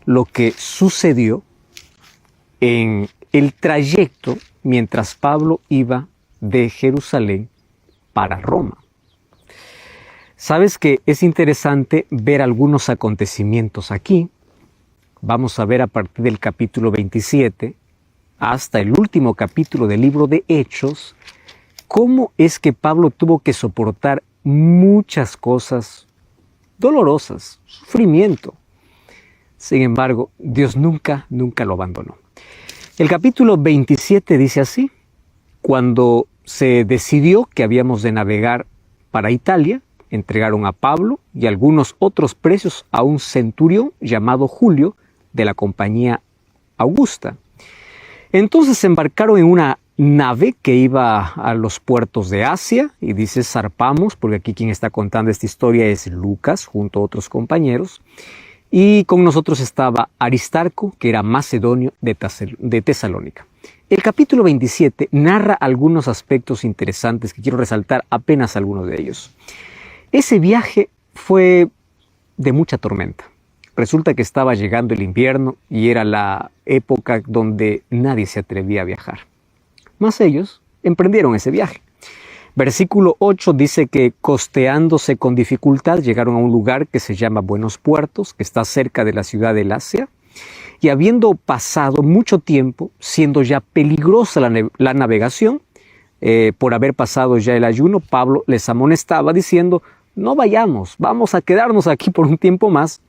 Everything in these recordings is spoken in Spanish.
lo que sucedió en el trayecto mientras Pablo iba de Jerusalén para Roma. Sabes que es interesante ver algunos acontecimientos aquí. Vamos a ver a partir del capítulo 27 hasta el último capítulo del libro de Hechos, cómo es que Pablo tuvo que soportar muchas cosas dolorosas, sufrimiento. Sin embargo, Dios nunca lo abandonó. El capítulo 27 dice así: cuando se decidió que habíamos de navegar para Italia, entregaron a Pablo y algunos otros presos a un centurión llamado Julio de la compañía Augusta. Entonces se embarcaron en una nave que iba a los puertos de Asia, y dice zarpamos, porque aquí quien está contando esta historia es Lucas junto a otros compañeros, y con nosotros estaba Aristarco, que era macedonio de Tesalónica. El capítulo 27 narra algunos aspectos interesantes que quiero resaltar, apenas algunos de ellos. Ese viaje fue de mucha tormenta. Resulta que estaba llegando el invierno y era la época donde nadie se atrevía a viajar. Mas ellos emprendieron ese viaje. Versículo 8 dice que costeándose con dificultad llegaron a un lugar que se llama Buenos Puertos, que está cerca de la ciudad de Lasea, y habiendo pasado mucho tiempo, siendo ya peligrosa la navegación, por haber pasado ya el ayuno, Pablo les amonestaba diciendo: no vayamos, vamos a quedarnos aquí por un tiempo más.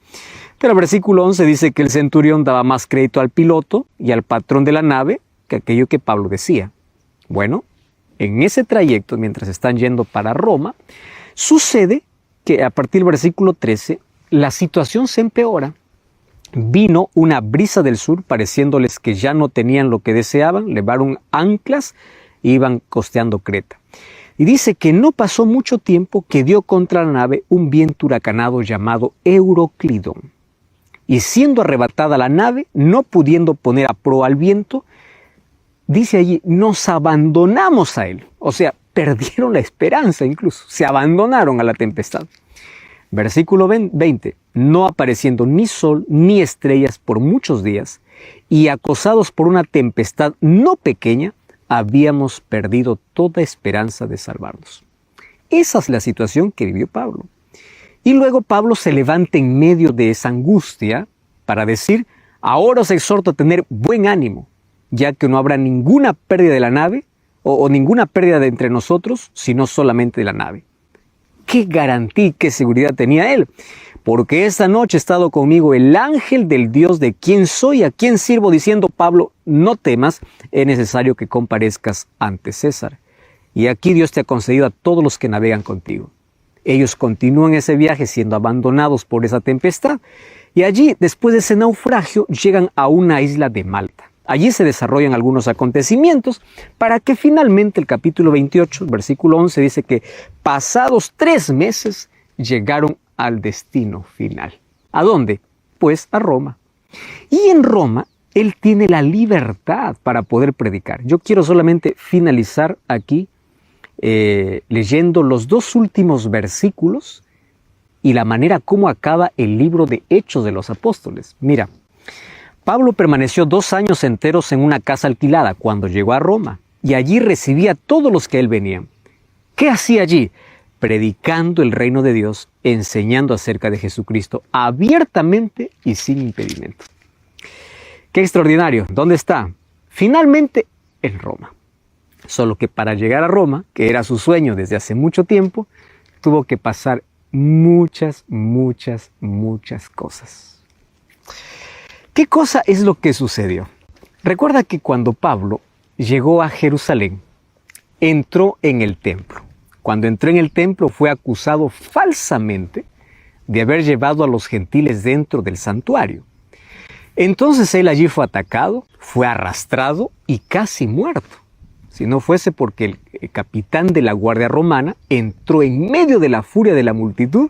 Pero el versículo 11 dice que el centurión daba más crédito al piloto y al patrón de la nave que aquello que Pablo decía. Bueno, en ese trayecto, mientras están yendo para Roma, sucede que a partir del versículo 13, la situación se empeora. Vino una brisa del sur, pareciéndoles que ya no tenían lo que deseaban, levaron anclas e iban costeando Creta. Y dice que no pasó mucho tiempo que dio contra la nave un viento huracanado llamado Euroclidón. Y siendo arrebatada la nave, no pudiendo poner a proa al viento, dice allí, nos abandonamos a él. O sea, perdieron la esperanza incluso, se abandonaron a la tempestad. Versículo 20, no apareciendo ni sol ni estrellas por muchos días, y acosados por una tempestad no pequeña, habíamos perdido toda esperanza de salvarnos. Esa es la situación que vivió Pablo. Y luego Pablo se levanta en medio de esa angustia para decir: ahora os exhorto a tener buen ánimo, ya que no habrá ninguna pérdida de la nave o ninguna pérdida de entre nosotros, sino solamente de la nave. ¿Qué garantía y qué seguridad tenía él? Porque esta noche ha estado conmigo el ángel del Dios de quien soy, a quien sirvo, diciendo: Pablo, no temas, es necesario que comparezcas ante César. Y aquí Dios te ha concedido a todos los que navegan contigo. Ellos continúan ese viaje siendo abandonados por esa tempestad. Y allí, después de ese naufragio, llegan a una isla de Malta. Allí se desarrollan algunos acontecimientos para que finalmente el capítulo 28, versículo 11, dice que pasados 3 meses llegaron al destino final. ¿A dónde? Pues a Roma. Y en Roma él tiene la libertad para poder predicar. Yo quiero solamente finalizar aquí leyendo los 2 últimos versículos y la manera como acaba el libro de Hechos de los Apóstoles. Mira, Pablo permaneció 2 años enteros en una casa alquilada cuando llegó a Roma, y allí recibía a todos los que a él venían. ¿Qué hacía allí? Predicando el reino de Dios, enseñando acerca de Jesucristo abiertamente y sin impedimento. ¡Qué extraordinario! ¿Dónde está? Finalmente en Roma. Solo que para llegar a Roma, que era su sueño desde hace mucho tiempo, tuvo que pasar muchas cosas. ¿Qué cosa es lo que sucedió? Recuerda que cuando Pablo llegó a Jerusalén, entró en el templo. Cuando entró en el templo fue acusado falsamente de haber llevado a los gentiles dentro del santuario. Entonces él allí fue atacado, fue arrastrado y casi muerto. Si no fuese porque el capitán de la guardia romana entró en medio de la furia de la multitud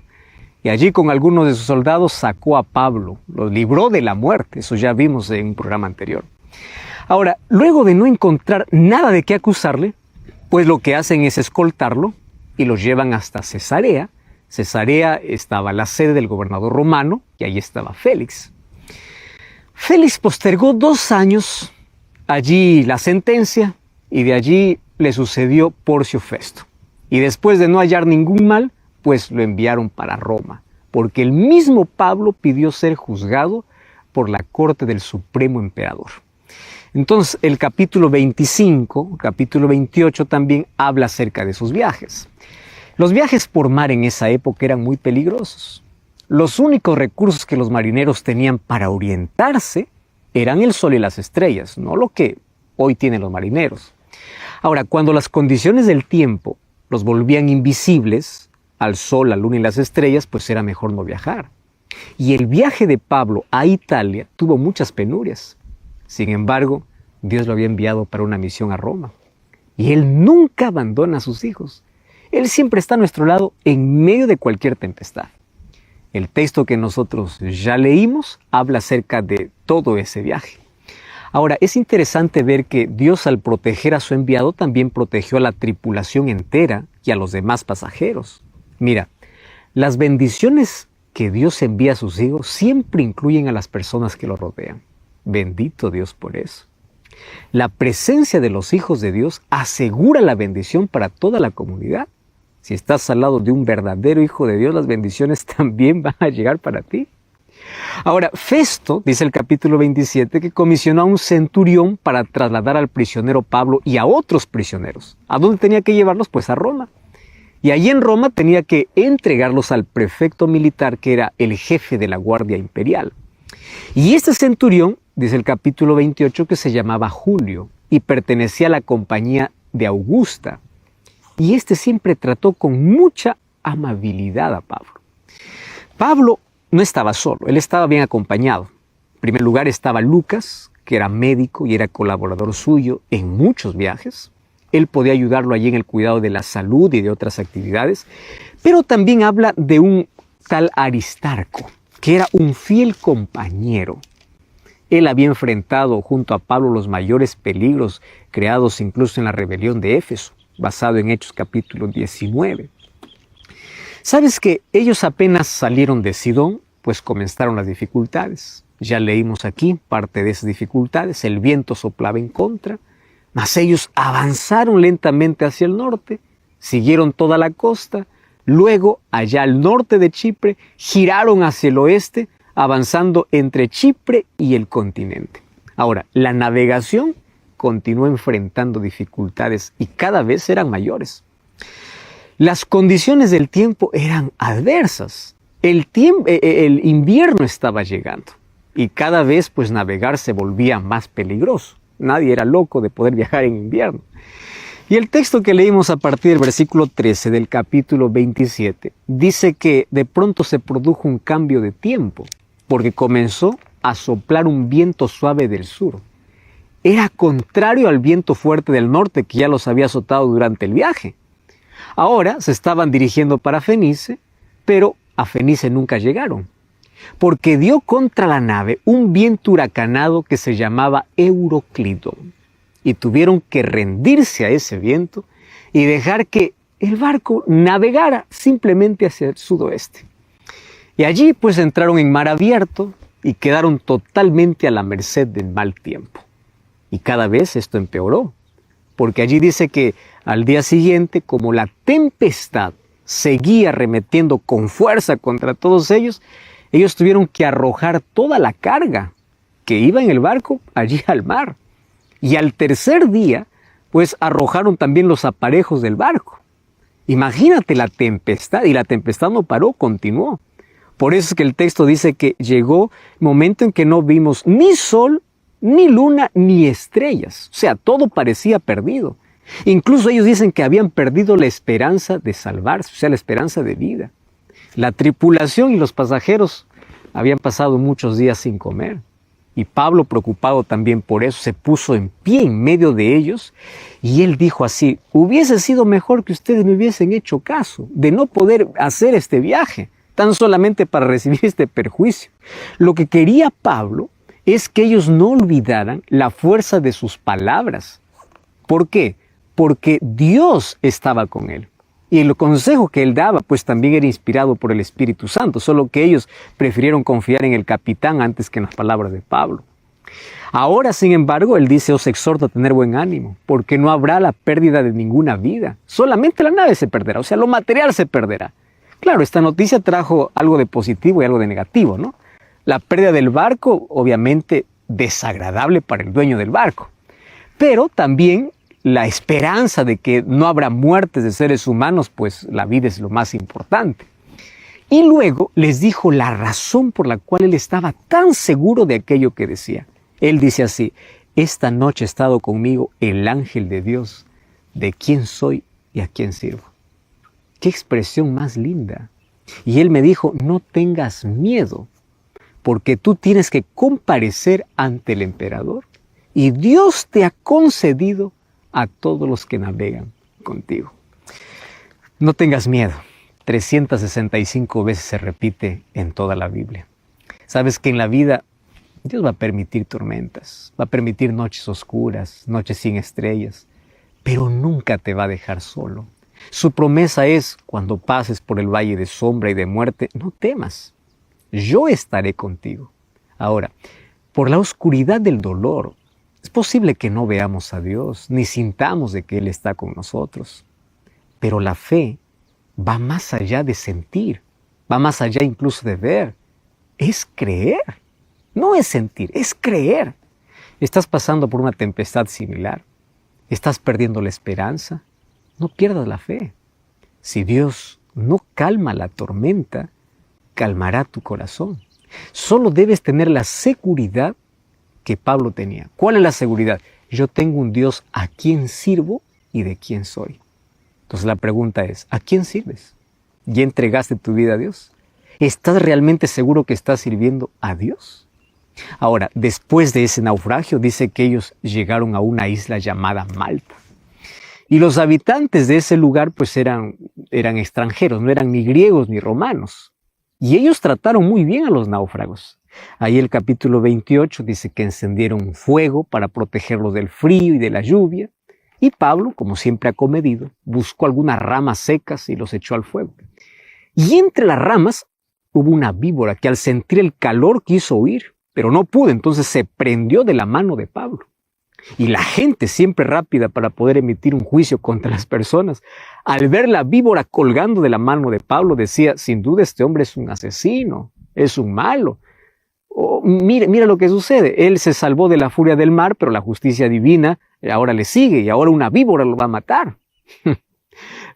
y allí con algunos de sus soldados sacó a Pablo, lo libró de la muerte. Eso ya vimos en un programa anterior. Ahora, luego de no encontrar nada de qué acusarle, pues lo que hacen es escoltarlo y lo llevan hasta Cesarea. Cesarea estaba la sede del gobernador romano y ahí estaba Félix. Félix postergó 2 años allí la sentencia y de allí le sucedió Porcio Festo. Y después de no hallar ningún mal, pues lo enviaron para Roma, porque el mismo Pablo pidió ser juzgado por la corte del Supremo Emperador. Entonces, el capítulo 25, capítulo 28 también habla acerca de sus viajes. Los viajes por mar en esa época eran muy peligrosos. Los únicos recursos que los marineros tenían para orientarse eran el sol y las estrellas, no lo que hoy tienen los marineros. Ahora, cuando las condiciones del tiempo los volvían invisibles al sol, la luna y las estrellas, pues era mejor no viajar. Y el viaje de Pablo a Italia tuvo muchas penurias. Sin embargo, Dios lo había enviado para una misión a Roma. Y Él nunca abandona a sus hijos. Él siempre está a nuestro lado en medio de cualquier tempestad. El texto que nosotros ya leímos habla acerca de todo ese viaje. Ahora, es interesante ver que Dios, al proteger a su enviado, también protegió a la tripulación entera y a los demás pasajeros. Mira, las bendiciones que Dios envía a sus hijos siempre incluyen a las personas que lo rodean. Bendito Dios por eso. La presencia de los hijos de Dios asegura la bendición para toda la comunidad. Si estás al lado de un verdadero hijo de Dios, las bendiciones también van a llegar para ti. Ahora, Festo, dice el capítulo 27, que comisionó a un centurión para trasladar al prisionero Pablo y a otros prisioneros. ¿A dónde tenía que llevarlos? Pues a Roma. Y allí en Roma tenía que entregarlos al prefecto militar, que era el jefe de la Guardia Imperial. Y este centurión, dice el capítulo 28, que se llamaba Julio y pertenecía a la compañía de Augusta. Y este siempre trató con mucha amabilidad a Pablo. Pablo no estaba solo, él estaba bien acompañado. En primer lugar estaba Lucas, que era médico y era colaborador suyo en muchos viajes. Él podía ayudarlo allí en el cuidado de la salud y de otras actividades. Pero también habla de un tal Aristarco, que era un fiel compañero. Él había enfrentado junto a Pablo los mayores peligros creados incluso en la rebelión de Éfeso, basado en Hechos capítulo 19. ¿Sabes que ellos apenas salieron de Sidón? Pues comenzaron las dificultades. Ya leímos aquí parte de esas dificultades. El viento soplaba en contra, mas ellos avanzaron lentamente hacia el norte, siguieron toda la costa, luego allá al norte de Chipre, giraron hacia el oeste, avanzando entre Chipre y el continente. Ahora, la navegación continuó enfrentando dificultades y cada vez eran mayores. Las condiciones del tiempo eran adversas. El invierno estaba llegando y cada vez pues navegar se volvía más peligroso. Nadie era loco de poder viajar en invierno. Y el texto que leímos a partir del versículo 13 del capítulo 27 dice que de pronto se produjo un cambio de tiempo porque comenzó a soplar un viento suave del sur. Era contrario al viento fuerte del norte que ya los había azotado durante el viaje. Ahora se estaban dirigiendo para Fenice, pero a Fenice nunca llegaron, porque dio contra la nave un viento huracanado que se llamaba Euroclidón, y tuvieron que rendirse a ese viento y dejar que el barco navegara simplemente hacia el sudoeste. Y allí pues entraron en mar abierto y quedaron totalmente a la merced del mal tiempo. Y cada vez esto empeoró, porque allí dice que al día siguiente, como la tempestad seguía arremetiendo con fuerza contra todos ellos tuvieron que arrojar toda la carga que iba en el barco allí al mar. Y al tercer día, pues arrojaron también los aparejos del barco. Imagínate la tempestad, y la tempestad no paró, continuó. Por eso es que el texto dice que llegó momento en que no vimos ni sol, ni luna, ni estrellas. O sea, todo parecía perdido. Incluso ellos dicen que habían perdido la esperanza de salvarse, o sea, la esperanza de vida. La tripulación y los pasajeros habían pasado muchos días sin comer. Y Pablo, preocupado también por eso, se puso en pie en medio de ellos y él dijo así: hubiese sido mejor que ustedes me hubiesen hecho caso de no poder hacer este viaje, tan solamente para recibir este perjuicio. Lo que quería Pablo es que ellos no olvidaran la fuerza de sus palabras. ¿Por qué? Porque Dios estaba con él. Y el consejo que él daba, pues también era inspirado por el Espíritu Santo, solo que ellos prefirieron confiar en el capitán antes que en las palabras de Pablo. Ahora, sin embargo, él dice, os exhorto a tener buen ánimo, porque no habrá la pérdida de ninguna vida. Solamente la nave se perderá, o sea, lo material se perderá. Claro, esta noticia trajo algo de positivo y algo de negativo, ¿no? La pérdida del barco, obviamente, desagradable para el dueño del barco. Pero también la esperanza de que no habrá muertes de seres humanos, pues la vida es lo más importante. Y luego les dijo la razón por la cual él estaba tan seguro de aquello que decía. Él dice así, esta noche ha estado conmigo el ángel de Dios, de quién soy y a quién sirvo. ¡Qué expresión más linda! Y él me dijo, no tengas miedo, porque tú tienes que comparecer ante el emperador y Dios te ha concedido a todos los que navegan contigo. No tengas miedo. 365 veces se repite en toda la Biblia. Sabes que en la vida Dios va a permitir tormentas, va a permitir noches oscuras, noches sin estrellas, pero nunca te va a dejar solo. Su promesa es, cuando pases por el valle de sombra y de muerte, no temas, yo estaré contigo. Ahora, por la oscuridad del dolor, es posible que no veamos a Dios, ni sintamos de que Él está con nosotros. Pero la fe va más allá de sentir, va más allá incluso de ver. Es creer, no es sentir, es creer. Estás pasando por una tempestad similar, estás perdiendo la esperanza, no pierdas la fe. Si Dios no calma la tormenta, calmará tu corazón. Solo debes tener la seguridad que Pablo tenía. ¿Cuál es la seguridad? Yo tengo un Dios a quien sirvo y de quién soy. Entonces la pregunta es, ¿a quién sirves? ¿Ya entregaste tu vida a Dios? ¿Estás realmente seguro que estás sirviendo a Dios? Ahora, después de ese naufragio, dice que ellos llegaron a una isla llamada Malta. Y los habitantes de ese lugar pues eran extranjeros, no eran ni griegos ni romanos. Y ellos trataron muy bien a los náufragos. Ahí el capítulo 28 dice que encendieron un fuego para protegerlos del frío y de la lluvia. Y Pablo, como siempre acomedido, buscó algunas ramas secas y los echó al fuego. Y entre las ramas hubo una víbora que al sentir el calor quiso huir, pero no pudo, entonces se prendió de la mano de Pablo. Y la gente, siempre rápida para poder emitir un juicio contra las personas, al ver la víbora colgando de la mano de Pablo, decía, sin duda este hombre es un asesino, es un malo. Oh, mira lo que sucede, él se salvó de la furia del mar, pero la justicia divina ahora le sigue y ahora una víbora lo va a matar.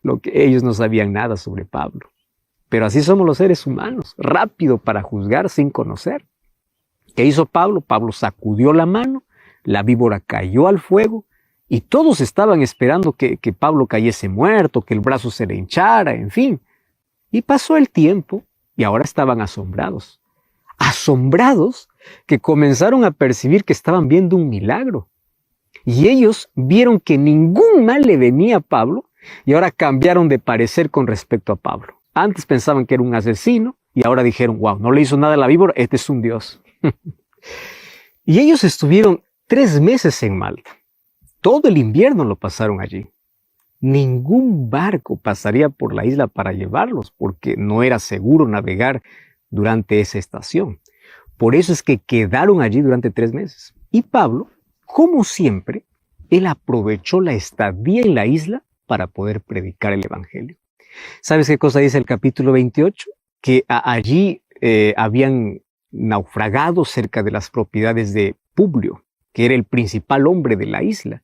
Lo que ellos no sabían nada sobre Pablo. Pero así somos los seres humanos, rápido para juzgar sin conocer. ¿Qué hizo Pablo? Pablo sacudió la mano, la víbora cayó al fuego y todos estaban esperando que Pablo cayese muerto, que el brazo se le hinchara, en fin. Y pasó el tiempo y ahora estaban asombrados. Asombrados que comenzaron a percibir que estaban viendo un milagro. Y ellos vieron que ningún mal le venía a Pablo y ahora cambiaron de parecer con respecto a Pablo. Antes pensaban que era un asesino y ahora dijeron, wow, no le hizo nada a la víbora, este es un Dios. Y ellos estuvieron 3 meses en Malta. Todo el invierno lo pasaron allí. Ningún barco pasaría por la isla para llevarlos porque no era seguro navegar durante esa estación. Por eso es que quedaron allí durante 3 meses. Y Pablo, como siempre, él aprovechó la estadía en la isla para poder predicar el evangelio. ¿Sabes qué cosa dice el capítulo 28? Que allí habían naufragado cerca de las propiedades de Publio, que era el principal hombre de la isla.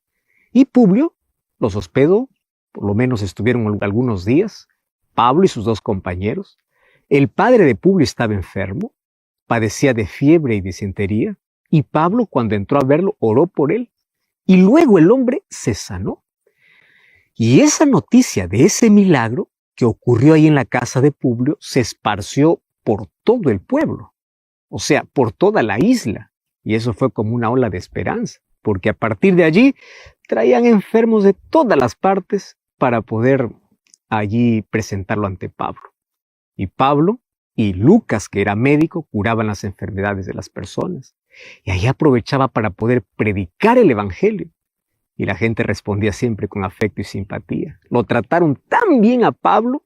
Y Publio los hospedó, por lo menos estuvieron algunos días, Pablo y sus 2 compañeros. El padre de Publio estaba enfermo, padecía de fiebre y disentería, y Pablo, cuando entró a verlo, oró por él. Y luego el hombre se sanó. Y esa noticia de ese milagro que ocurrió ahí en la casa de Publio se esparció por todo el pueblo, o sea, por toda la isla. Y eso fue como una ola de esperanza, porque a partir de allí traían enfermos de todas las partes para poder allí presentarlo ante Pablo. Y Pablo y Lucas, que era médico, curaban las enfermedades de las personas. Y ahí aprovechaba para poder predicar el evangelio. y la gente respondía siempre con afecto y simpatía. Lo trataron tan bien a Pablo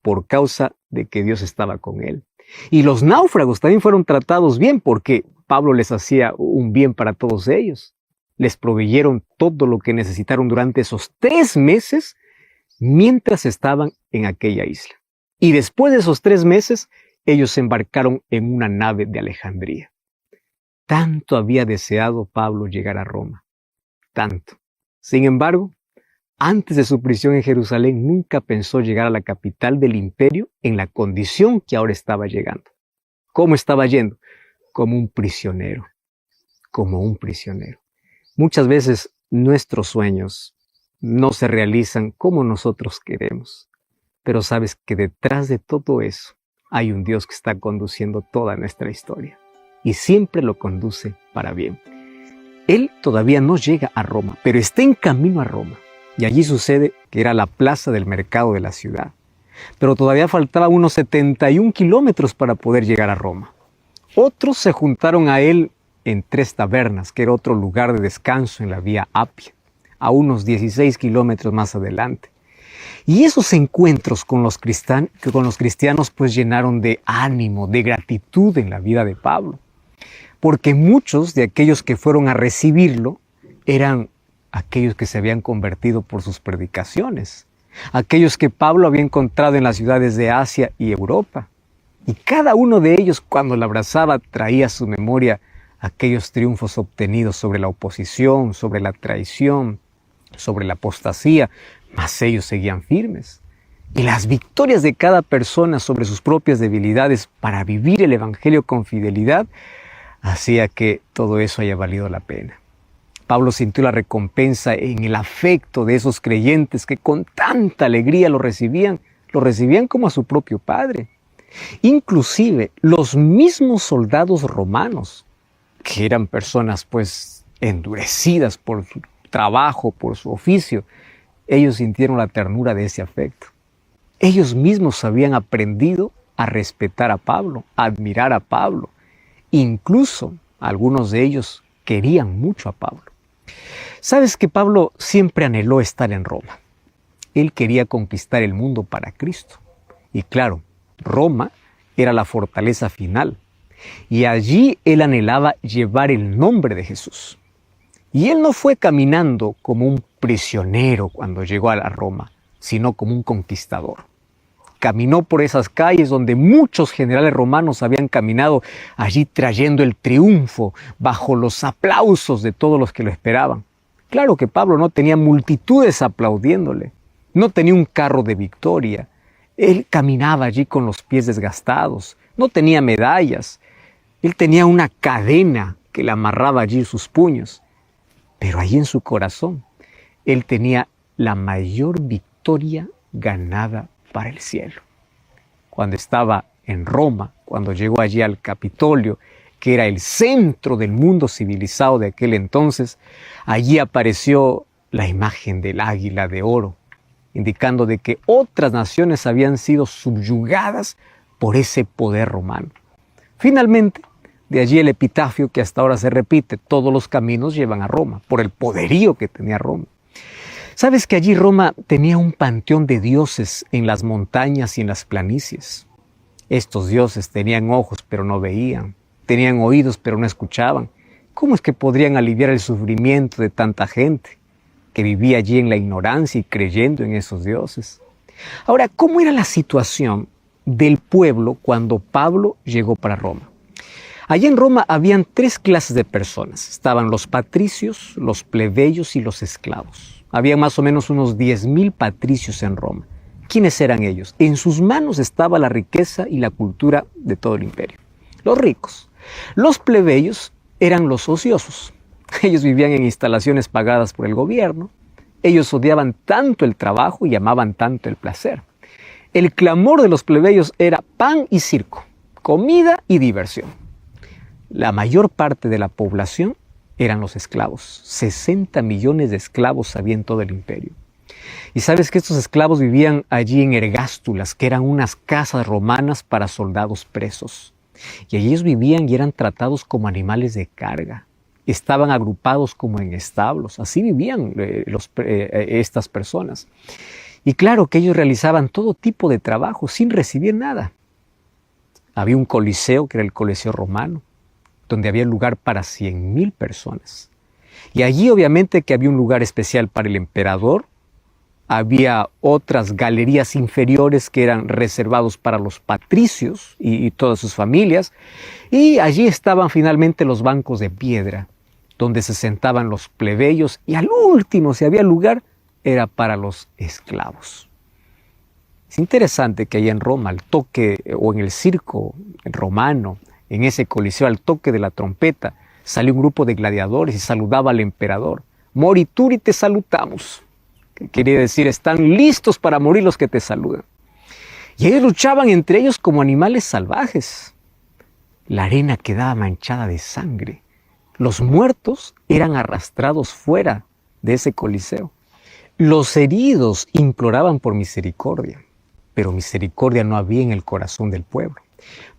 por causa de que Dios estaba con él. Y los náufragos también fueron tratados bien porque Pablo les hacía un bien para todos ellos. Les proveyeron todo lo que necesitaron durante esos 3 meses mientras estaban en aquella isla. Y después de esos 3 meses, ellos se embarcaron en una nave de Alejandría. Tanto había deseado Pablo llegar a Roma. Tanto. Sin embargo, antes de su prisión en Jerusalén, nunca pensó llegar a la capital del imperio en la condición que ahora estaba llegando. ¿Cómo estaba yendo? Como un prisionero. Como un prisionero. Muchas veces nuestros sueños no se realizan como nosotros queremos. Pero sabes que detrás de todo eso hay un Dios que está conduciendo toda nuestra historia. Y siempre lo conduce para bien. Él todavía no llega a Roma, pero está en camino a Roma. Y allí sucede que era la plaza del mercado de la ciudad. Pero todavía faltaban unos 71 kilómetros para poder llegar a Roma. Otros se juntaron a él en 3 tabernas, que era otro lugar de descanso en la vía Apia, a unos 16 kilómetros más adelante. Y esos encuentros con los cristianos pues llenaron de ánimo, de gratitud en la vida de Pablo. Porque muchos de aquellos que fueron a recibirlo eran aquellos que se habían convertido por sus predicaciones, aquellos que Pablo había encontrado en las ciudades de Asia y Europa. Y cada uno de ellos, cuando la abrazaba, traía a su memoria aquellos triunfos obtenidos sobre la oposición, sobre la traición, sobre la apostasía, mas ellos seguían firmes. Y las victorias de cada persona sobre sus propias debilidades para vivir el Evangelio con fidelidad hacía que todo eso haya valido la pena. Pablo sintió la recompensa en el afecto de esos creyentes que con tanta alegría lo recibían como a su propio padre. Inclusive los mismos soldados romanos, que eran personas pues endurecidas por su trabajo, por su oficio, ellos sintieron la ternura de ese afecto. Ellos mismos habían aprendido a respetar a Pablo, a admirar a Pablo. Incluso algunos de ellos querían mucho a Pablo. Sabes que Pablo siempre anheló estar en Roma. Él quería conquistar el mundo para Cristo. Y claro, Roma era la fortaleza final. Y allí él anhelaba llevar el nombre de Jesús. Y él no fue caminando como un prisionero cuando llegó a Roma, sino como un conquistador. Caminó por esas calles donde muchos generales romanos habían caminado, allí trayendo el triunfo bajo los aplausos de todos los que lo esperaban. Claro que Pablo no tenía multitudes aplaudiéndole, no tenía un carro de victoria. Él caminaba allí con los pies desgastados, no tenía medallas. Él tenía una cadena que le amarraba allí sus puños. Pero allí en su corazón, él tenía la mayor victoria ganada para el cielo. Cuando estaba en Roma, cuando llegó allí al Capitolio, que era el centro del mundo civilizado de aquel entonces, allí apareció la imagen del águila de oro, indicando de que otras naciones habían sido subyugadas por ese poder romano. Finalmente, de allí el epitafio que hasta ahora se repite: todos los caminos llevan a Roma, por el poderío que tenía Roma. ¿Sabes que allí Roma tenía un panteón de dioses en las montañas y en las planicies? Estos dioses tenían ojos pero no veían, tenían oídos pero no escuchaban. ¿Cómo es que podrían aliviar el sufrimiento de tanta gente que vivía allí en la ignorancia y creyendo en esos dioses? Ahora, ¿cómo era la situación del pueblo cuando Pablo llegó para Roma? Allí en Roma habían 3 clases de personas. Estaban los patricios, los plebeyos y los esclavos. Había más o menos unos 10,000 patricios en Roma. ¿Quiénes eran ellos? En sus manos estaba la riqueza y la cultura de todo el imperio. Los ricos. Los plebeyos eran los ociosos. Ellos vivían en instalaciones pagadas por el gobierno. Ellos odiaban tanto el trabajo y amaban tanto el placer. El clamor de los plebeyos era pan y circo, comida y diversión. La mayor parte de la población eran los esclavos. 60 millones de esclavos había en todo el imperio. Y sabes que estos esclavos vivían allí en ergástulas, que eran unas casas romanas para soldados presos. Y allí ellos vivían y eran tratados como animales de carga. estaban agrupados como en establos. Así vivían estas personas. Y claro que ellos realizaban todo tipo de trabajo sin recibir nada. Había un coliseo, que era el Coliseo Romano, donde había lugar para 100,000 personas. Y allí obviamente que había un lugar especial para el emperador. Había otras galerías inferiores que eran reservados para los patricios y todas sus familias. Y allí estaban finalmente los bancos de piedra, donde se sentaban los plebeyos. Y al último, si había lugar, era para los esclavos. Es interesante que allá en Roma, al toque, o en el circo romano, en ese coliseo, al toque de la trompeta, salió un grupo de gladiadores y saludaba al emperador. Morituri te salutamos. Que quería decir, están listos para morir los que te saludan. Y ellos luchaban entre ellos como animales salvajes. La arena quedaba manchada de sangre. Los muertos eran arrastrados fuera de ese coliseo. Los heridos imploraban por misericordia, pero misericordia no había en el corazón del pueblo.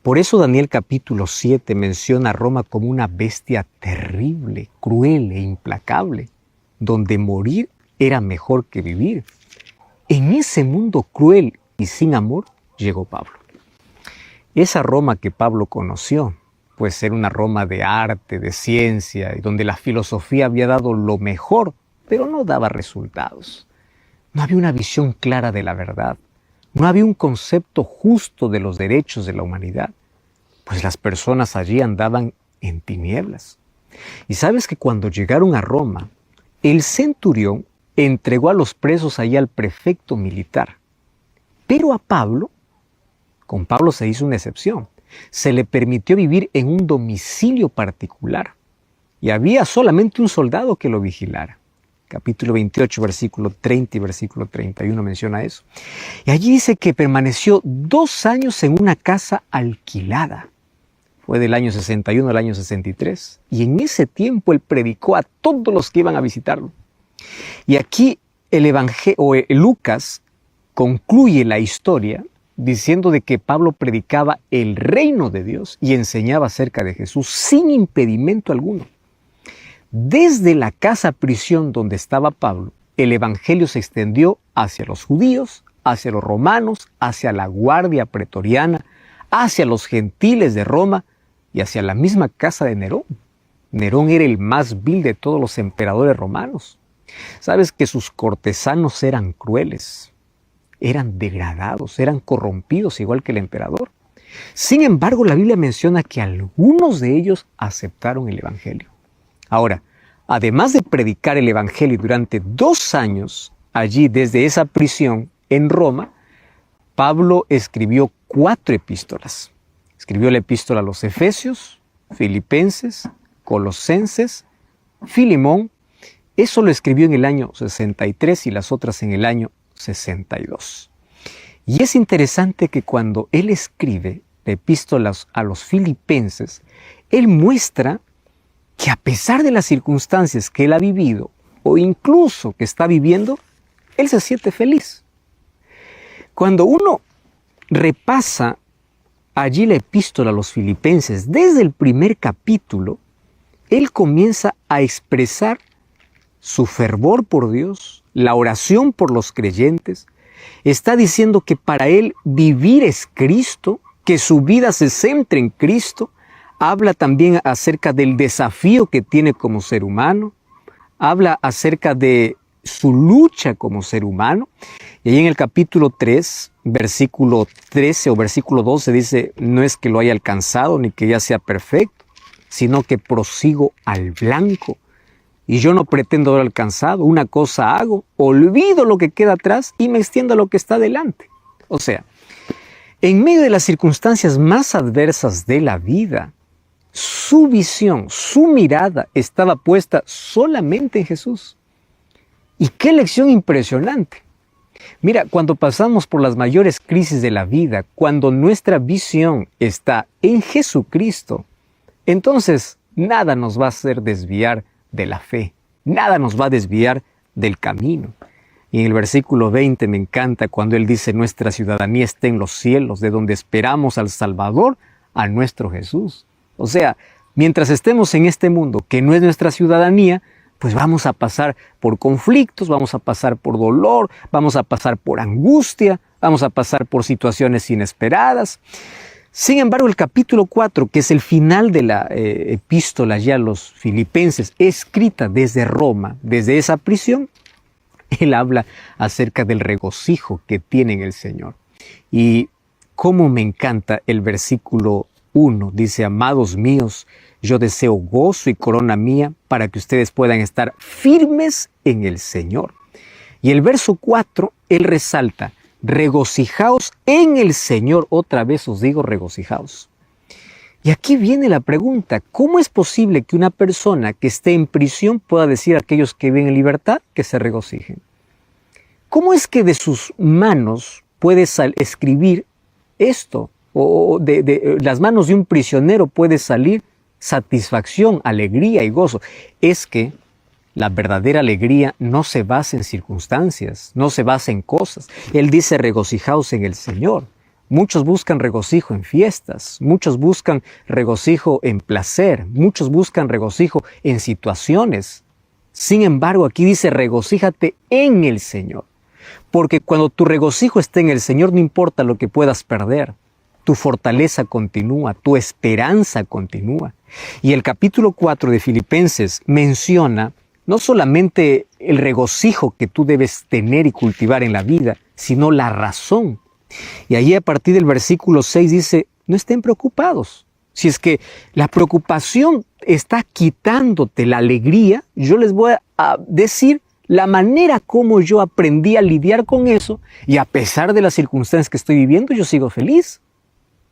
Por eso Daniel capítulo 7 menciona a Roma como una bestia terrible, cruel e implacable, donde morir era mejor que vivir. En ese mundo cruel y sin amor llegó Pablo. Esa Roma que Pablo conoció, pues era una Roma de arte, de ciencia, y donde la filosofía había dado lo mejor, pero no daba resultados. No había una visión clara de la verdad. No había un concepto justo de los derechos de la humanidad, pues las personas allí andaban en tinieblas. Y sabes que cuando llegaron a Roma, el centurión entregó a los presos allí al prefecto militar. Pero a Pablo, con Pablo se hizo una excepción. Se le permitió vivir en un domicilio particular. Y había solamente un soldado que lo vigilara. Capítulo 28, versículo 30 y versículo 31 menciona eso. Y allí dice que permaneció 2 años en una casa alquilada. Fue del año 61 al año 63. Y en ese tiempo él predicó a todos los que iban a visitarlo. Y aquí Lucas concluye la historia diciendo de que Pablo predicaba el reino de Dios y enseñaba acerca de Jesús sin impedimento alguno. Desde la casa prisión donde estaba Pablo, el evangelio se extendió hacia los judíos, hacia los romanos, hacia la guardia pretoriana, hacia los gentiles de Roma y hacia la misma casa de Nerón. Nerón era el más vil de todos los emperadores romanos. Sabes que sus cortesanos eran crueles, eran degradados, eran corrompidos igual que el emperador. Sin embargo, la Biblia menciona que algunos de ellos aceptaron el evangelio. Ahora, además de predicar el evangelio durante 2 años allí desde esa prisión en Roma, Pablo escribió 4 epístolas. Escribió la epístola a los Efesios, Filipenses, Colosenses, Filemón. Eso lo escribió en el año 63 y las otras en el año 62. Y es interesante que cuando él escribe epístolas a los filipenses, él muestra que a pesar de las circunstancias que él ha vivido o incluso que está viviendo, él se siente feliz. Cuando uno repasa allí la epístola a los filipenses, desde el primer capítulo, él comienza a expresar su fervor por Dios, la oración por los creyentes. Está diciendo que para él vivir es Cristo, que su vida se centra en Cristo. Habla también acerca del desafío que tiene como ser humano. Habla acerca de su lucha como ser humano. Y ahí en el capítulo 3, versículo 13 o versículo 12 dice, no es que lo haya alcanzado ni que ya sea perfecto, sino que prosigo al blanco. Y yo no pretendo haber alcanzado, una cosa hago, olvido lo que queda atrás y me extiendo a lo que está delante. O sea, en medio de las circunstancias más adversas de la vida, su visión, su mirada estaba puesta solamente en Jesús. Y qué lección impresionante. Mira, cuando pasamos por las mayores crisis de la vida, cuando nuestra visión está en Jesucristo, entonces nada nos va a hacer desviar de la fe. Nada nos va a desviar del camino. Y en el versículo 20 me encanta cuando él dice, nuestra ciudadanía está en los cielos, de donde esperamos al Salvador, a nuestro Jesús. O sea, Mientras estemos en este mundo, que no es nuestra ciudadanía, pues vamos a pasar por conflictos, vamos a pasar por dolor, vamos a pasar por angustia, vamos a pasar por situaciones inesperadas. Sin embargo, el capítulo 4, que es el final de la epístola ya a los filipenses, escrita desde Roma, desde esa prisión, él habla acerca del regocijo que tiene en el Señor. Y cómo me encanta el versículo 1, dice: amados míos, yo deseo gozo y corona mía para que ustedes puedan estar firmes en el Señor. Y el verso 4, él resalta: regocijaos en el Señor. Otra vez os digo, regocijaos. Y aquí viene la pregunta: ¿cómo es posible que una persona que esté en prisión pueda decir a aquellos que viven en libertad que se regocijen? ¿Cómo es que de sus manos puede escribir esto? O de las manos de un prisionero puede salir satisfacción, alegría y gozo. Es que la verdadera alegría no se basa en circunstancias, no se basa en cosas. Él dice: regocijaos en el Señor. Muchos buscan regocijo en fiestas, muchos buscan regocijo en placer, muchos buscan regocijo en situaciones. Sin embargo, aquí dice: regocíjate en el Señor. Porque cuando tu regocijo esté en el Señor, no importa lo que puedas perder. Tu fortaleza continúa, tu esperanza continúa. Y el capítulo 4 de Filipenses menciona no solamente el regocijo que tú debes tener y cultivar en la vida, sino la razón. Y allí a partir del versículo 6 dice: no estén preocupados. Si es que la preocupación está quitándote la alegría, yo les voy a decir la manera como yo aprendí a lidiar con eso, y a pesar de las circunstancias que estoy viviendo, yo sigo feliz.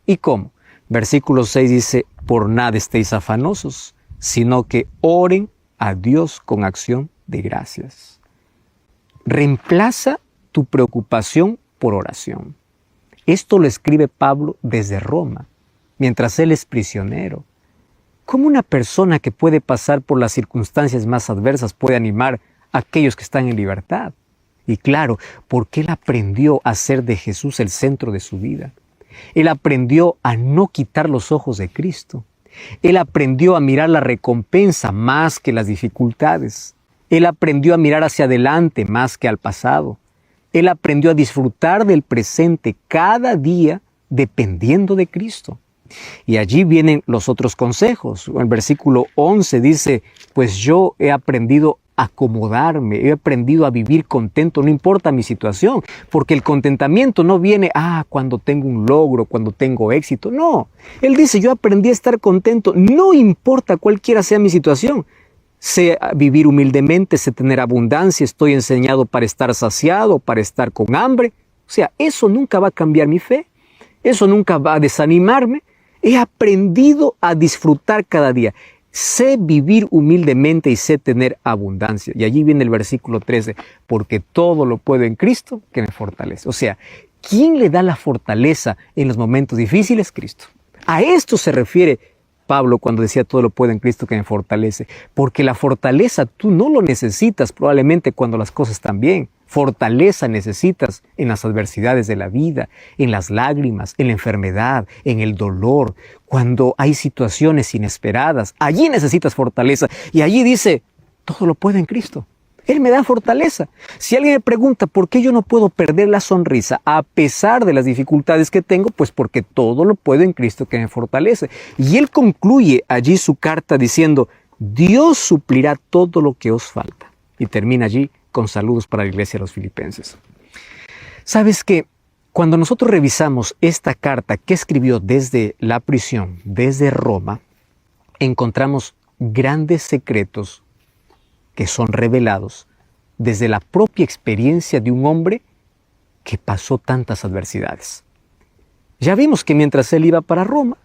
¿Y cómo? Versículo 6 dice: por nada estéis afanosos, sino que oren a Dios con acción de gracias. Reemplaza tu preocupación por oración. Esto lo escribe Pablo desde Roma, mientras él es prisionero. ¿Cómo una persona que puede pasar por las circunstancias más adversas puede animar a aquellos que están en libertad? Y claro, porque él aprendió a hacer de Jesús el centro de su vida. Él aprendió a no quitar los ojos de Cristo. Él aprendió a mirar la recompensa más que las dificultades. Él aprendió a mirar hacia adelante más que al pasado. Él aprendió a disfrutar del presente cada día dependiendo de Cristo. Y allí vienen los otros consejos. El versículo 11 dice: pues yo he aprendido a acomodarme, he aprendido a vivir contento, no importa mi situación, porque el contentamiento no viene cuando tengo un logro, cuando tengo éxito. No, él dice: yo aprendí a estar contento, no importa cualquiera sea mi situación. Sé vivir humildemente, sé tener abundancia, estoy enseñado para estar saciado, para estar con hambre. O sea, eso nunca va a cambiar mi fe, eso nunca va a desanimarme. He aprendido a disfrutar cada día. Sé vivir humildemente y sé tener abundancia. Y allí viene el versículo 13, porque todo lo puedo en Cristo que me fortalece. O sea, ¿quién le da la fortaleza en los momentos difíciles? Cristo. A esto se refiere Pablo cuando decía: todo lo puedo en Cristo que me fortalece. Porque la fortaleza tú no lo necesitas probablemente cuando las cosas están bien. Fortaleza necesitas en las adversidades de la vida, en las lágrimas, en la enfermedad, en el dolor, cuando hay situaciones inesperadas. Allí necesitas fortaleza. Y allí dice: todo lo puedo en Cristo. Él me da fortaleza. Si alguien me pregunta por qué yo no puedo perder la sonrisa a pesar de las dificultades que tengo, pues porque todo lo puedo en Cristo que me fortalece. Y él concluye allí su carta diciendo: Dios suplirá todo lo que os falta. Y termina allí con saludos para la iglesia de los filipenses. ¿Sabes qué? Cuando nosotros revisamos esta carta que escribió desde la prisión, desde Roma, encontramos grandes secretos que son revelados desde la propia experiencia de un hombre que pasó tantas adversidades. Ya vimos que mientras él iba para Roma,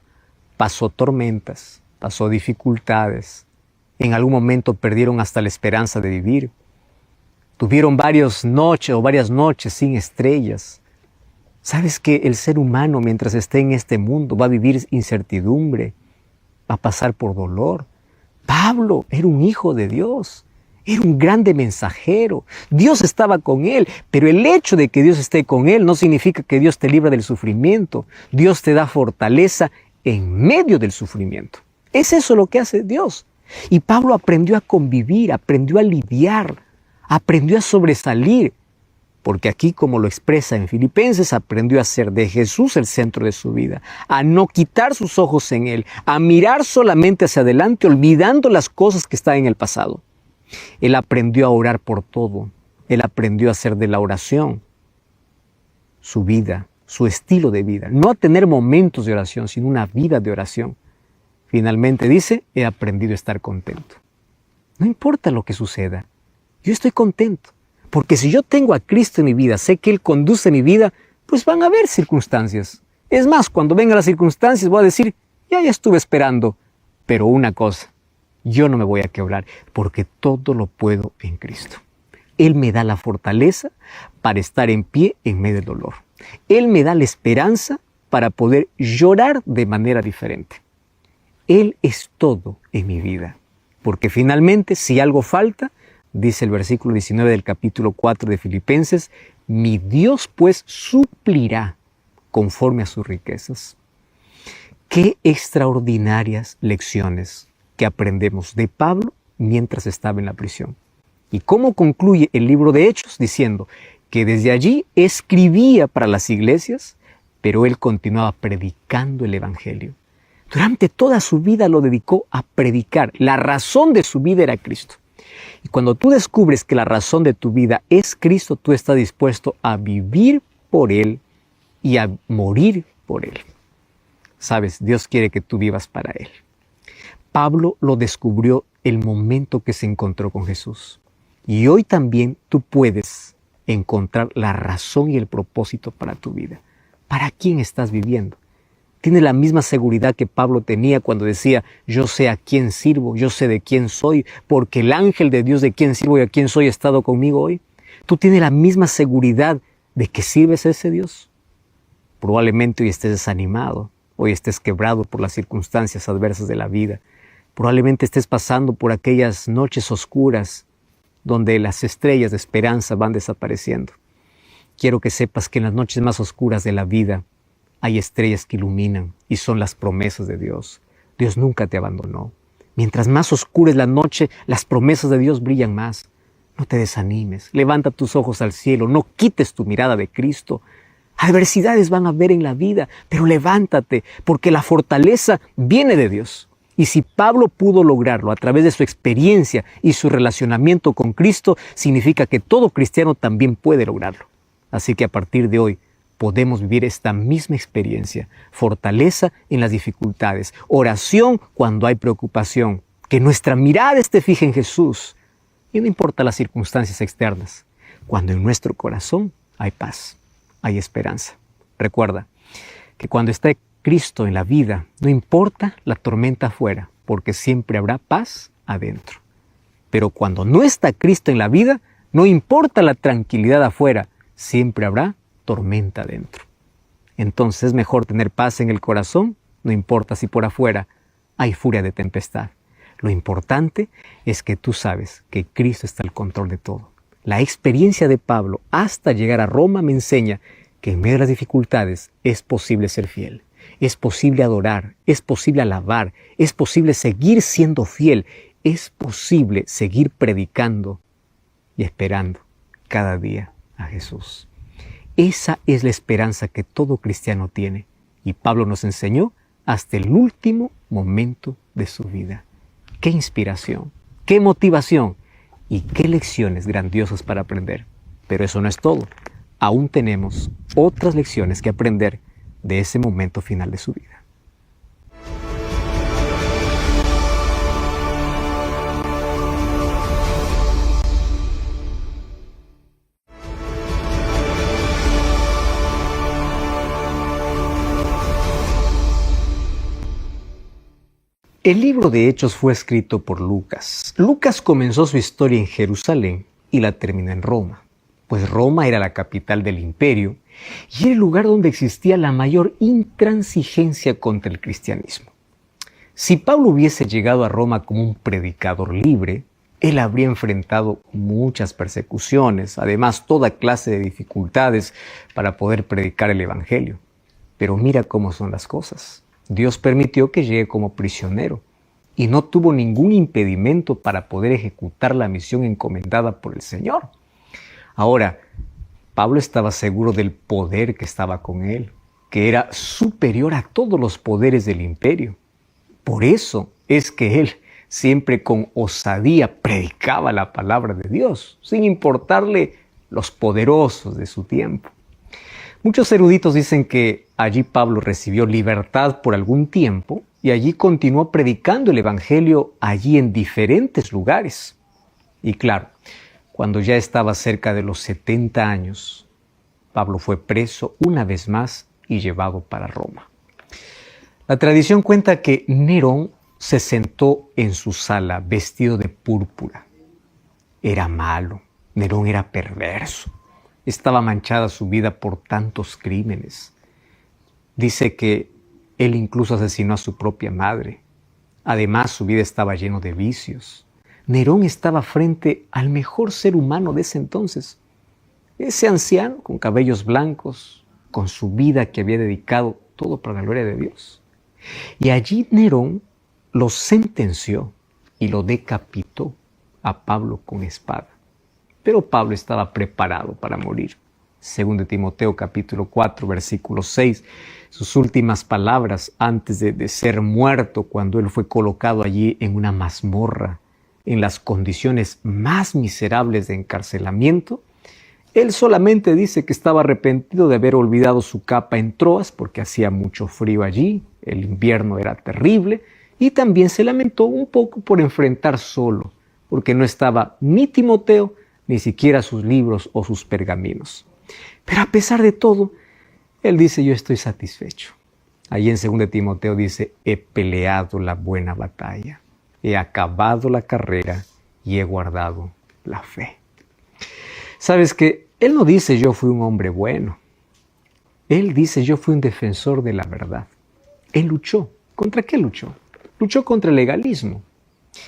pasó tormentas, pasó dificultades, en algún momento perdieron hasta la esperanza de vivir, tuvieron varias noches sin estrellas. ¿Sabes que el ser humano, mientras esté en este mundo, va a vivir incertidumbre, va a pasar por dolor? Pablo era un hijo de Dios. Era un grande mensajero. Dios estaba con él, pero el hecho de que Dios esté con él no significa que Dios te libra del sufrimiento. Dios te da fortaleza en medio del sufrimiento. Es eso lo que hace Dios. Y Pablo aprendió a convivir, aprendió a lidiar, aprendió a sobresalir. Porque aquí, como lo expresa en Filipenses, aprendió a hacer de Jesús el centro de su vida, a no quitar sus ojos en Él, a mirar solamente hacia adelante, olvidando las cosas que están en el pasado. Él aprendió a orar por todo. Él aprendió a hacer de la oración su vida, su estilo de vida. No a tener momentos de oración, sino una vida de oración. Finalmente dice, he aprendido a estar contento. No importa lo que suceda, yo estoy contento. Porque si yo tengo a Cristo en mi vida, sé que Él conduce mi vida, pues van a haber circunstancias. Es más, cuando vengan las circunstancias voy a decir, ya estuve esperando. Pero una cosa, yo no me voy a quebrar, porque todo lo puedo en Cristo. Él me da la fortaleza para estar en pie en medio del dolor. Él me da la esperanza para poder llorar de manera diferente. Él es todo en mi vida. Porque finalmente, si algo falta, dice el versículo 19 del capítulo 4 de Filipenses, mi Dios pues suplirá conforme a sus riquezas. Qué extraordinarias lecciones que aprendemos de Pablo mientras estaba en la prisión. Y cómo concluye el libro de Hechos diciendo que desde allí escribía para las iglesias, pero él continuaba predicando el Evangelio. Durante toda su vida lo dedicó a predicar. La razón de su vida era Cristo. Y cuando tú descubres que la razón de tu vida es Cristo, tú estás dispuesto a vivir por Él y a morir por Él. Sabes, Dios quiere que tú vivas para Él. Pablo lo descubrió el momento que se encontró con Jesús. Y hoy también tú puedes encontrar la razón y el propósito para tu vida. ¿Para quién estás viviendo? Tiene la misma seguridad que Pablo tenía cuando decía, yo sé a quién sirvo, yo sé de quién soy, porque el ángel de Dios de quién sirvo y a quién soy ha estado conmigo hoy. Tú tienes la misma seguridad de que sirves a ese Dios. Probablemente hoy estés desanimado, hoy estés quebrado por las circunstancias adversas de la vida. Probablemente estés pasando por aquellas noches oscuras donde las estrellas de esperanza van desapareciendo. Quiero que sepas que en las noches más oscuras de la vida hay estrellas que iluminan y son las promesas de Dios. Dios nunca te abandonó. Mientras más oscura es la noche, las promesas de Dios brillan más. No te desanimes, levanta tus ojos al cielo, no quites tu mirada de Cristo. Adversidades van a haber en la vida, pero levántate, porque la fortaleza viene de Dios. Y si Pablo pudo lograrlo a través de su experiencia y su relacionamiento con Cristo, significa que todo cristiano también puede lograrlo. Así que a partir de hoy, podemos vivir esta misma experiencia, fortaleza en las dificultades, oración cuando hay preocupación, que nuestra mirada esté fija en Jesús y no importa las circunstancias externas, cuando en nuestro corazón hay paz, hay esperanza. Recuerda que cuando está Cristo en la vida, no importa la tormenta afuera, porque siempre habrá paz adentro. Pero cuando no está Cristo en la vida, no importa la tranquilidad afuera, siempre habrá tormenta adentro. Entonces es mejor tener paz en el corazón, no importa si por afuera hay furia de tempestad. Lo importante es que tú sabes que Cristo está al control de todo. La experiencia de Pablo hasta llegar a Roma me enseña que en medio de las dificultades es posible ser fiel, es posible adorar, es posible alabar, es posible seguir siendo fiel, es posible seguir predicando y esperando cada día a Jesús. Esa es la esperanza que todo cristiano tiene y Pablo nos enseñó hasta el último momento de su vida. ¡Qué inspiración! ¡Qué motivación! Y qué lecciones grandiosas para aprender. Pero eso no es todo. Aún tenemos otras lecciones que aprender de ese momento final de su vida. El libro de Hechos fue escrito por Lucas. Lucas comenzó su historia en Jerusalén y la terminó en Roma, pues Roma era la capital del imperio y era el lugar donde existía la mayor intransigencia contra el cristianismo. Si Pablo hubiese llegado a Roma como un predicador libre, él habría enfrentado muchas persecuciones, además toda clase de dificultades para poder predicar el evangelio. Pero mira cómo son las cosas. Dios permitió que llegue como prisionero y no tuvo ningún impedimento para poder ejecutar la misión encomendada por el Señor. Ahora, Pablo estaba seguro del poder que estaba con él, que era superior a todos los poderes del imperio. Por eso es que él siempre con osadía predicaba la palabra de Dios, sin importarle los poderosos de su tiempo. Muchos eruditos dicen que allí Pablo recibió libertad por algún tiempo y allí continuó predicando el evangelio allí en diferentes lugares. Y claro, cuando ya estaba cerca de los 70 años, Pablo fue preso una vez más y llevado para Roma. La tradición cuenta que Nerón se sentó en su sala vestido de púrpura. Era malo, Nerón era perverso, estaba manchada su vida por tantos crímenes. Dice que él incluso asesinó a su propia madre. Además, su vida estaba llena de vicios. Nerón estaba frente al mejor ser humano de ese entonces. Ese anciano con cabellos blancos, con su vida que había dedicado todo para la gloria de Dios. Y allí Nerón lo sentenció y lo decapitó a Pablo con espada. Pero Pablo estaba preparado para morir. Según de Timoteo capítulo 4, versículo 6, sus últimas palabras antes de ser muerto, cuando él fue colocado allí en una mazmorra, en las condiciones más miserables de encarcelamiento, él solamente dice que estaba arrepentido de haber olvidado su capa en Troas porque hacía mucho frío allí, el invierno era terrible, y también se lamentó un poco por enfrentar solo, porque no estaba ni Timoteo, ni siquiera sus libros o sus pergaminos. Pero a pesar de todo, él dice, yo estoy satisfecho. Allí en 2 Timoteo dice, he peleado la buena batalla, he acabado la carrera y he guardado la fe. ¿Sabes qué? Él no dice, yo fui un hombre bueno. Él dice, yo fui un defensor de la verdad. Él luchó. ¿Contra qué luchó? Luchó contra el legalismo.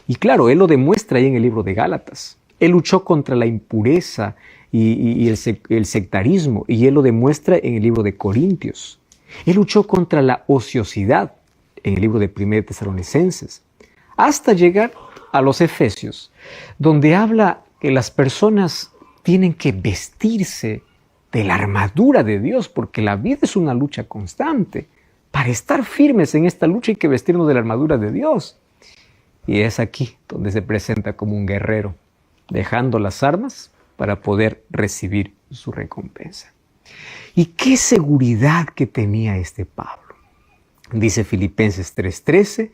Y claro, él lo demuestra ahí en el libro de Gálatas. Él luchó contra la impureza y el sectarismo, y él lo demuestra en el libro de Corintios. Él luchó contra la ociosidad en el libro de 1 Tesalonicenses, hasta llegar a los Efesios, donde habla que las personas tienen que vestirse de la armadura de Dios, porque la vida es una lucha constante. Para estar firmes en esta lucha hay que vestirnos de la armadura de Dios. Y es aquí donde se presenta como un guerrero, dejando las armas para poder recibir su recompensa. ¿Y qué seguridad que tenía este Pablo? Dice Filipenses 3:13,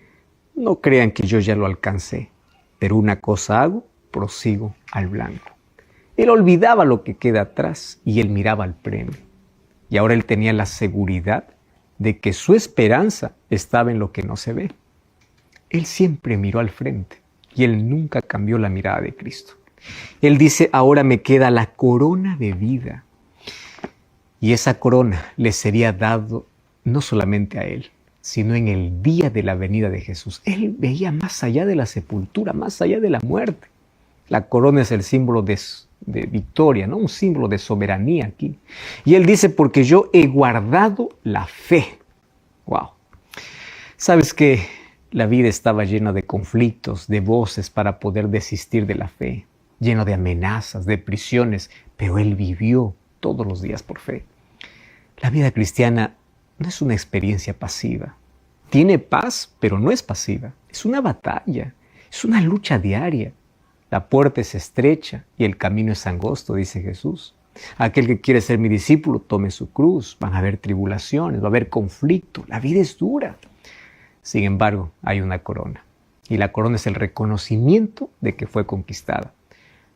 no crean que yo ya lo alcancé, pero una cosa hago, prosigo al blanco. Él olvidaba lo que queda atrás y él miraba al premio. Y ahora él tenía la seguridad de que su esperanza estaba en lo que no se ve. Él siempre miró al frente y él nunca cambió la mirada de Cristo. Él dice, ahora me queda la corona de vida. Y esa corona le sería dado no solamente a él, sino en el día de la venida de Jesús. Él veía más allá de la sepultura, más allá de la muerte. La corona es el símbolo de victoria, ¿no? Un símbolo de soberanía aquí. Y él dice, porque yo he guardado la fe. ¡Wow! ¿Sabes qué? La vida estaba llena de conflictos, de voces para poder desistir de la fe, lleno de amenazas, de prisiones, pero él vivió todos los días por fe. La vida cristiana no es una experiencia pasiva. Tiene paz, pero no es pasiva. Es una batalla, es una lucha diaria. La puerta es estrecha y el camino es angosto, dice Jesús. Aquel que quiere ser mi discípulo, tome su cruz. Van a haber tribulaciones, va a haber conflicto. La vida es dura. Sin embargo, hay una corona. Y la corona es el reconocimiento de que fue conquistada.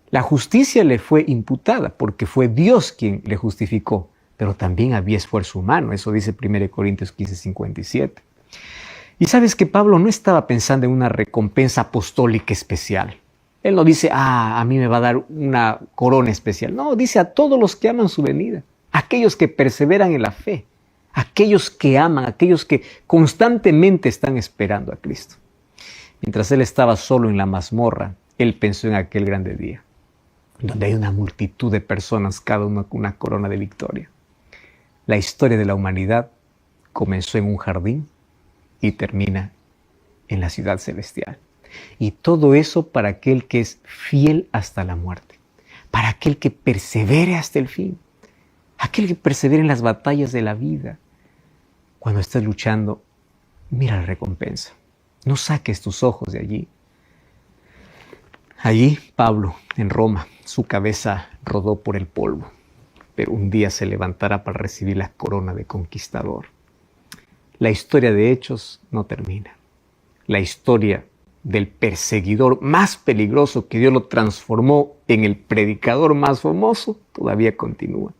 La justicia le fue imputada porque fue Dios quien le justificó. Pero también había esfuerzo humano. Eso dice 1 Corintios 15:57. Y sabes que Pablo no estaba pensando en una recompensa apostólica especial. Él no dice, a mí me va a dar una corona especial. No, dice a todos los que aman su venida. Aquellos que perseveran en la fe. Aquellos que aman, aquellos que constantemente están esperando a Cristo. Mientras él estaba solo en la mazmorra, él pensó en aquel grande día, donde hay una multitud de personas, cada una con una corona de victoria. La historia de la humanidad comenzó en un jardín y termina en la ciudad celestial. Y todo eso para aquel que es fiel hasta la muerte, para aquel que persevere hasta el fin, aquel que persevere en las batallas de la vida. Cuando estés luchando, mira la recompensa. No saques tus ojos de allí. Allí, Pablo, en Roma, su cabeza rodó por el polvo, pero un día se levantará para recibir la corona de conquistador. La historia de Hechos no termina. La historia del perseguidor más peligroso que Dios lo transformó en el predicador más famoso todavía continúa.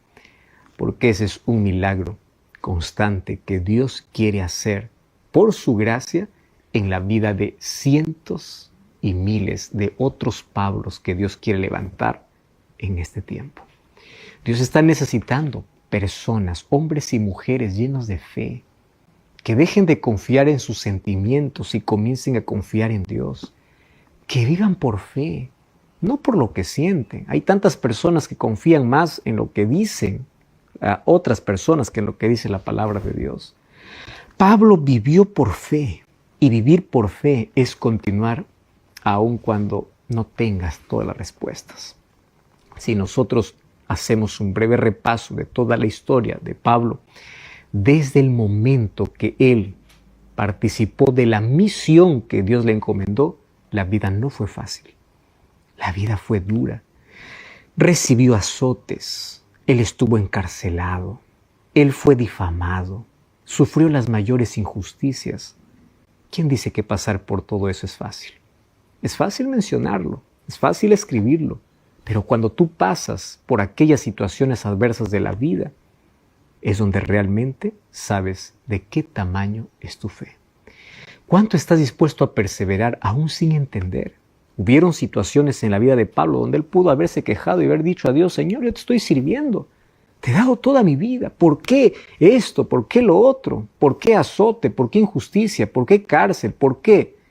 Porque ese es un milagro constante que Dios quiere hacer por su gracia en la vida de cientos y miles de otros Pablos que Dios quiere levantar en este tiempo. Dios está necesitando personas, hombres y mujeres llenos de fe, que dejen de confiar en sus sentimientos y comiencen a confiar en Dios, que vivan por fe, no por lo que sienten. Hay tantas personas que confían más en lo que dicen a otras personas que en lo que dice la palabra de Dios. Pablo vivió por fe, y vivir por fe es continuar aun cuando no tengas todas las respuestas. Si nosotros hacemos un breve repaso de toda la historia de Pablo, desde el momento que él participó de la misión que Dios le encomendó, la vida no fue fácil. La vida fue dura. Recibió azotes. Él estuvo encarcelado. Él fue difamado. Sufrió las mayores injusticias. ¿Quién dice que pasar por todo eso es fácil? Es fácil mencionarlo, es fácil escribirlo, pero cuando tú pasas por aquellas situaciones adversas de la vida, es donde realmente sabes de qué tamaño es tu fe. ¿Cuánto estás dispuesto a perseverar aún sin entender? Hubieron situaciones en la vida de Pablo donde él pudo haberse quejado y haber dicho a Dios: Señor, yo te estoy sirviendo, te he dado toda mi vida. ¿Por qué esto? ¿Por qué lo otro? ¿Por qué azote? ¿Por qué injusticia? ¿Por qué cárcel? ¿Por qué?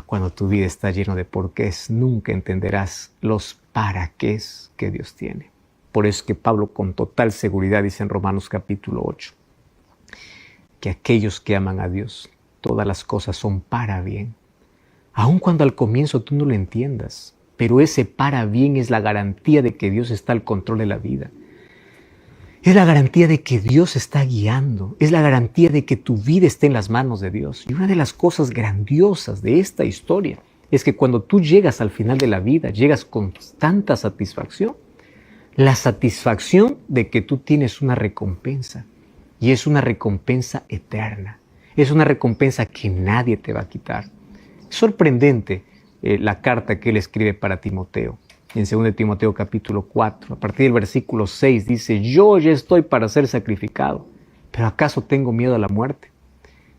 Cuando tu vida está llena de porqués, nunca entenderás los para qué que Dios tiene. Por eso es que Pablo con total seguridad dice en Romanos capítulo 8, que aquellos que aman a Dios, todas las cosas son para bien. Aun cuando al comienzo tú no lo entiendas, pero ese para bien es la garantía de que Dios está al control de la vida. Es la garantía de que Dios está guiando. Es la garantía de que tu vida esté en las manos de Dios. Y una de las cosas grandiosas de esta historia es que cuando tú llegas al final de la vida, llegas con tanta satisfacción. La satisfacción de que tú tienes una recompensa. Y es una recompensa eterna. Es una recompensa que nadie te va a quitar. Es sorprendente la carta que él escribe para Timoteo. En 2 Timoteo capítulo 4, a partir del versículo 6, dice: yo ya estoy para ser sacrificado, pero ¿acaso tengo miedo a la muerte?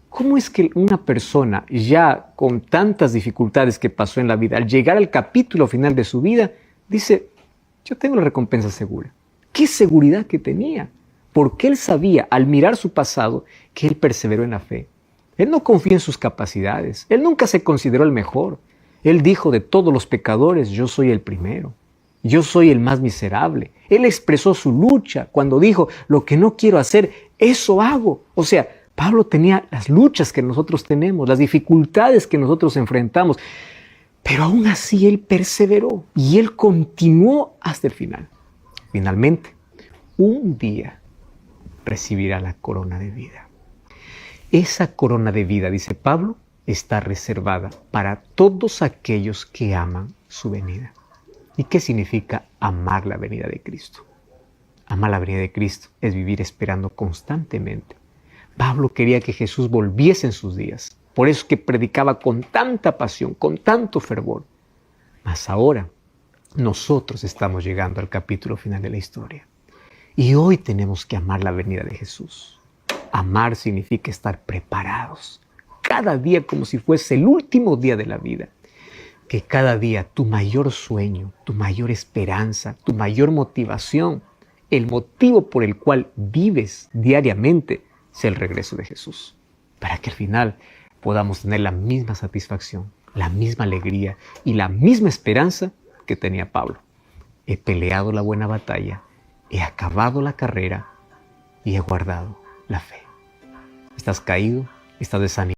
¿Cómo es que una persona ya con tantas dificultades que pasó en la vida, al llegar al capítulo final de su vida, dice: yo tengo la recompensa segura? ¿Qué seguridad que tenía? Porque él sabía, al mirar su pasado, que él perseveró en la fe. Él no confía en sus capacidades. Él nunca se consideró el mejor. Él dijo: de todos los pecadores, yo soy el primero. Yo soy el más miserable. Él expresó su lucha cuando dijo: lo que no quiero hacer, eso hago. O sea, Pablo tenía las luchas que nosotros tenemos, las dificultades que nosotros enfrentamos. Pero aún así él perseveró y él continuó hasta el final. Finalmente, un día recibirá la corona de vida. Esa corona de vida, dice Pablo, está reservada para todos aquellos que aman su venida. ¿Y qué significa amar la venida de Cristo? Amar la venida de Cristo es vivir esperando constantemente. Pablo quería que Jesús volviese en sus días. Por eso que predicaba con tanta pasión, con tanto fervor. Mas ahora nosotros estamos llegando al capítulo final de la historia. Y hoy tenemos que amar la venida de Jesús. Amar significa estar preparados. Cada día como si fuese el último día de la vida. Que cada día tu mayor sueño, tu mayor esperanza, tu mayor motivación, el motivo por el cual vives diariamente, sea el regreso de Jesús. Para que al final podamos tener la misma satisfacción, la misma alegría y la misma esperanza que tenía Pablo. He peleado la buena batalla, he acabado la carrera y he guardado la fe. ¿Estás caído? ¿Estás desanimado?